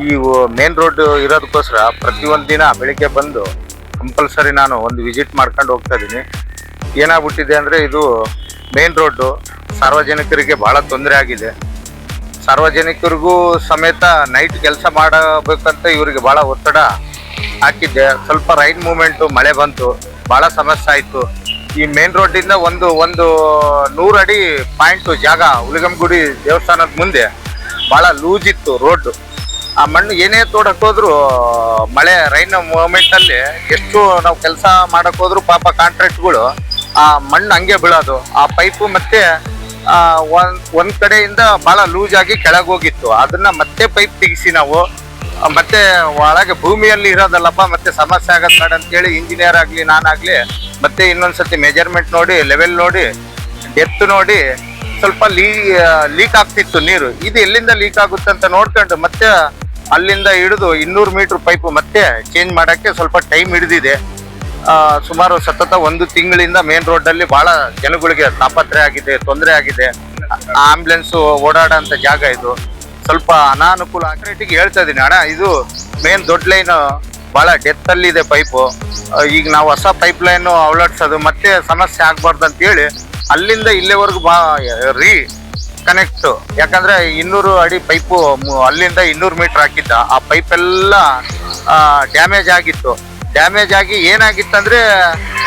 ಈ main road ಇರೋದಕ್ಕೋಸ್ಕರ ಪ್ರತಿಯೊಂದು ದಿನ ಬೆಳಿಗ್ಗೆ ಬಂದು ಕಂಪಲ್ಸರಿ ನಾನು ಒಂದು ವಿಸಿಟ್ ಮಾಡ್ಕೊಂಡು ಹೋಗ್ತಾ ಇದ್ದೀನಿ. ಏನಾಗ್ಬಿಟ್ಟಿದೆ ಅಂದರೆ ಇದು ಮೇನ್ ರೋಡು ಸಾರ್ವಜನಿಕರಿಗೆ ಭಾಳ ತೊಂದರೆ ಆಗಿದೆ. ಸಾರ್ವಜನಿಕರಿಗೂ ಸಮೇತ ನೈಟ್ ಕೆಲಸ ಮಾಡಬೇಕಂತ ಇವರಿಗೆ ಭಾಳ ಒತ್ತಡ ಹಾಕಿದ್ದೆ. ಸ್ವಲ್ಪ ರೈನ್ ಮೂಮೆಂಟು ಮಳೆ ಬಂತು, ಭಾಳ ಸಮಸ್ಯೆ ಆಯಿತು. ಈ ಮೇನ್ ರೋಡಿಂದ ಒಂದು 100 ಅಡಿ ಪಾಯಿಂಟು ಜಾಗ ಹುಲಿಗಮ್ಮಗುಡಿ ದೇವಸ್ಥಾನದ ಮುಂದೆ ಭಾಳ ಲೂಸ್ ಇತ್ತು ರೋಡ್. ಆ ಮಣ್ಣು ಏನೇ ತೋಡಕ್ಕೋದ್ರು ಮಳೆ ರೈನ್ ಮೂಮೆಂಟಲ್ಲಿ ಎಷ್ಟು ನಾವು ಕೆಲಸ ಮಾಡೋಕ್ಕೋದ್ರು ಪಾಪ ಕಾಂಟ್ರಾಕ್ಟ್ಗಳು ಆ ಮಣ್ಣು ಹಂಗೆ ಬೀಳೋದು. ಆ ಪೈಪು ಮತ್ತೆ ಒಂದ್ ಕಡೆಯಿಂದ ಭಾಳ ಲೂಸ್ ಆಗಿ ಕೆಳಗೆ ಹೋಗಿತ್ತು. ಅದನ್ನ ಮತ್ತೆ ಪೈಪ್ ತೆಗಿಸಿ ನಾವು ಮತ್ತೆ ಒಳಗೆ ಭೂಮಿಯಲ್ಲಿ ಇರೋದಲ್ಲಪ್ಪ ಮತ್ತೆ ಸಮಸ್ಯೆ ಆಗತ್ತೆ ಬೇಡ ಅಂತೇಳಿ ಇಂಜಿನಿಯರ್ ಆಗಲಿ ನಾನಾಗಲಿ ಮತ್ತೆ ಇನ್ನೊಂದ್ಸತಿ ಮೆಜರ್ಮೆಂಟ್ ನೋಡಿ ಲೆವೆಲ್ ನೋಡಿ ಡೆಪ್ತ್ ನೋಡಿ ಸ್ವಲ್ಪ ಲೀಕ್ ಆಗ್ತಿತ್ತು ನೀರು. ಇದು ಎಲ್ಲಿಂದ ಲೀಕ್ ಆಗುತ್ತೆ ಅಂತ ನೋಡ್ಕೊಂಡು ಮತ್ತೆ ಅಲ್ಲಿಂದ ಹಿಡಿದು 200 ಮೀಟರ್ ಪೈಪು ಮತ್ತೆ ಚೇಂಜ್ ಮಾಡೋಕ್ಕೆ ಸ್ವಲ್ಪ ಟೈಮ್ ಹಿಡಿದಿದೆ. ಸುಮಾರು ಸತತ 1 ತಿಂಗಳಿಂದ ಮೇನ್ ರೋಡಲ್ಲಿ ಭಾಳ ಜನಗಳಿಗೆ ತಾಪತ್ರೆ ಆಗಿದೆ, ತೊಂದರೆ ಆಗಿದೆ. ಆಂಬ್ಯುಲೆನ್ಸು ಓಡಾಡೋಂಥ ಜಾಗ ಇದು. ಸ್ವಲ್ಪ ಅನಾನುಕೂಲ. ರೇಟಿಗೆ ಹೇಳ್ತಾ ಇದ್ದೀನಿ ಅಣ್ಣ, ಇದು ಮೇನ್ ದೊಡ್ಡ ಲೈನ್ ಭಾಳ ಡೆತ್ತಲ್ಲಿದೆ ಪೈಪು. ಈಗ ನಾವು ಹೊಸ ಪೈಪ್ ಲೈನು ಅಳವಡಿಸೋದು ಮತ್ತೆ ಸಮಸ್ಯೆ ಆಗ್ಬಾರ್ದು ಅಂತೇಳಿ ಅಲ್ಲಿಂದ ಇಲ್ಲಿವರೆಗೂ ಕನೆಕ್ಟ್. ಯಾಕಂದ್ರೆ 200 ಅಡಿ ಪೈಪು ಅಲ್ಲಿಂದ 200 ಮೀಟರ್ ಹಾಕಿದ್ದ. ಆ ಪೈಪ್ ಎಲ್ಲ ಡ್ಯಾಮೇಜ್ ಆಗಿತ್ತು. ಡ್ಯಾಮೇಜ್ ಆಗಿ ಏನಾಗಿತ್ತಂದ್ರೆ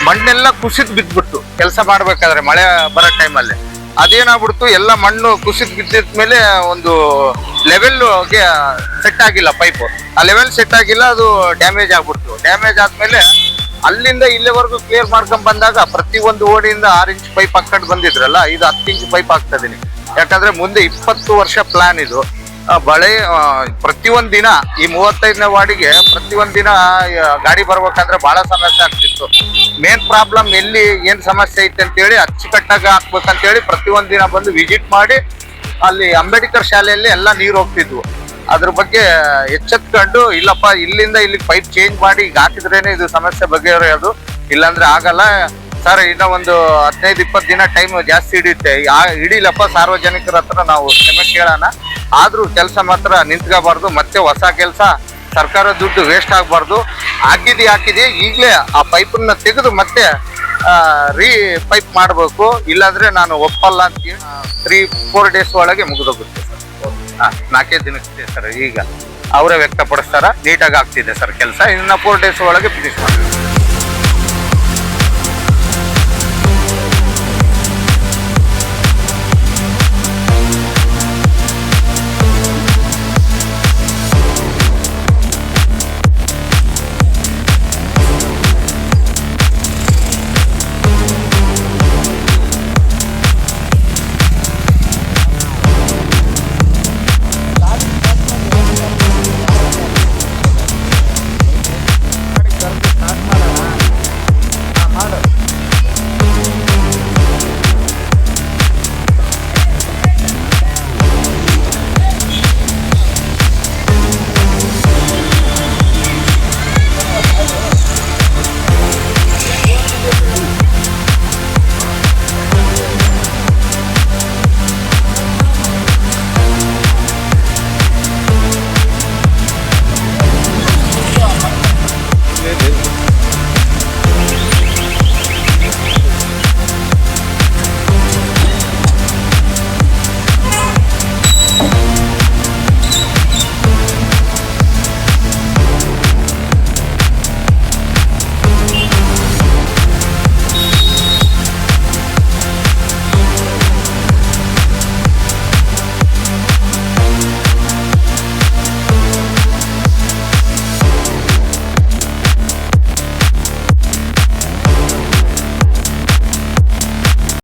ಮಣ್ಣೆಲ್ಲ ಕುಸಿದ್ ಬಿದ್ಬಿಟ್ಟು ಕೆಲಸ ಮಾಡ್ಬೇಕಾದ್ರೆ ಮಳೆ ಬರೋ ಟೈಮಲ್ಲಿ ಅದೇನಾಗ್ಬಿಡ್ತು, ಎಲ್ಲ ಮಣ್ಣು ಕುಸಿದ್ ಬಿದ್ದಿದ ಮೇಲೆ ಒಂದು ಲೆವೆಲ್ಗೆ ಸೆಟ್ ಆಗಿಲ್ಲ ಪೈಪು. ಆ ಲೆವೆಲ್ ಸೆಟ್ ಆಗಿಲ್ಲ, ಅದು ಡ್ಯಾಮೇಜ್ ಆಗ್ಬಿಡ್ತು. ಡ್ಯಾಮೇಜ್ ಆದ್ಮೇಲೆ ಅಲ್ಲಿಂದ ಇಲ್ಲಿವರೆಗೂ ಕ್ಲಿಯರ್ ಮಾಡ್ಕೊಂಡ್ ಬಂದಾಗ ಪ್ರತಿಯೊಂದು ಓಡಿಯಿಂದ 6 ಇಂಚ್ ಪೈಪ್ ಹಾಕೊಂಡು ಬಂದಿದ್ರಲ್ಲ, ಇದು 10 ಇಂಚ್ ಪೈಪ್ ಹಾಕ್ತಾ ಇದೀನಿ. ಯಾಕಂದ್ರೆ ಮುಂದೆ 20 ವರ್ಷ ಪ್ಲಾನ್ ಇದು. ಬಳೆ ಪ್ರತಿಯೊಂದು ದಿನ ಈ 35ನೇ ವಾರ್ಡಿಗೆ ಪ್ರತಿಯೊಂದು ದಿನ ಗಾಡಿ ಬರ್ಬೇಕಂದ್ರೆ ಬಹಳ ಸಮಸ್ಯೆ ಆಗ್ತಿತ್ತು. ಮೇನ್ ಪ್ರಾಬ್ಲಮ್ ಎಲ್ಲಿ ಏನ್ ಸಮಸ್ಯೆ ಐತೆ ಅಂತೇಳಿ ಅಚ್ಚುಕಟ್ಟಾಗಿ ಹಾಕ್ಬೇಕಂತೇಳಿ ಪ್ರತಿಯೊಂದು ದಿನ ಬಂದು ವಿಸಿಟ್ ಮಾಡಿ ಅಲ್ಲಿ ಅಂಬೇಡ್ಕರ್ ಶಾಲೆಯಲ್ಲಿ ಎಲ್ಲ ನೀರು ಹೋಗ್ತಿದ್ವು. ಅದ್ರ ಬಗ್ಗೆ ಎಚ್ಚೆತ್ಕೊಂಡು ಇಲ್ಲಪ್ಪ ಇಲ್ಲಿಂದ ಇಲ್ಲಿಗೆ ಪೈಪ್ ಚೇಂಜ್ ಮಾಡಿ ಈಗ ಹಾಕಿದ್ರೇನೆ ಇದು ಸಮಸ್ಯೆ ಬಗೆಹರಿಯೋದು, ಇಲ್ಲಾಂದ್ರೆ ಆಗಲ್ಲ ಸರ್. ಇನ್ನೂ ಒಂದು 15-20 ದಿನ ಟೈಮ್ ಜಾಸ್ತಿ ಹಿಡಿಯುತ್ತೆ. ಹಿಡಿಲಪ್ಪ, ಸಾರ್ವಜನಿಕರ ಹತ್ರ ನಾವು ಕ್ಷಮೆ ಕೇಳೋಣ. ಆದ್ರೂ ಕೆಲಸ ಮಾತ್ರ ನಿಂತ್ಕೋಬಾರ್ದು. ಮತ್ತೆ ಹೊಸ ಕೆಲಸ ಸರ್ಕಾರ ದುಡ್ಡು ವೇಸ್ಟ್ ಆಗಬಾರ್ದು. ಹಾಕಿದೆ ಈಗಲೇ ಆ ಪೈಪನ್ನ ತೆಗೆದು ಮತ್ತೆ ಪೈಪ್ ಮಾಡಬೇಕು. ಇಲ್ಲಾಂದ್ರೆ ನಾನು ಒಪ್ಪಲ್ಲ ಅಂತ 3-4 ಡೇಸ್ ಒಳಗೆ ಮುಗಿದೋಗುತ್ತೆ ಸರ್. 4 ದಿನಕ್ಕೆ ಸರ್ ಈಗ ಅವರೇ ವ್ಯಕ್ತಪಡಿಸ್ತಾರ. ನೀಟಾಗಿ ಆಗ್ತಿದೆ ಸರ್ ಕೆಲಸ. ಇನ್ನು 4 ಡೇಸ್ ಒಳಗೆ ಫಿನಿಶ್ ಮಾಡ್ತೀವಿ.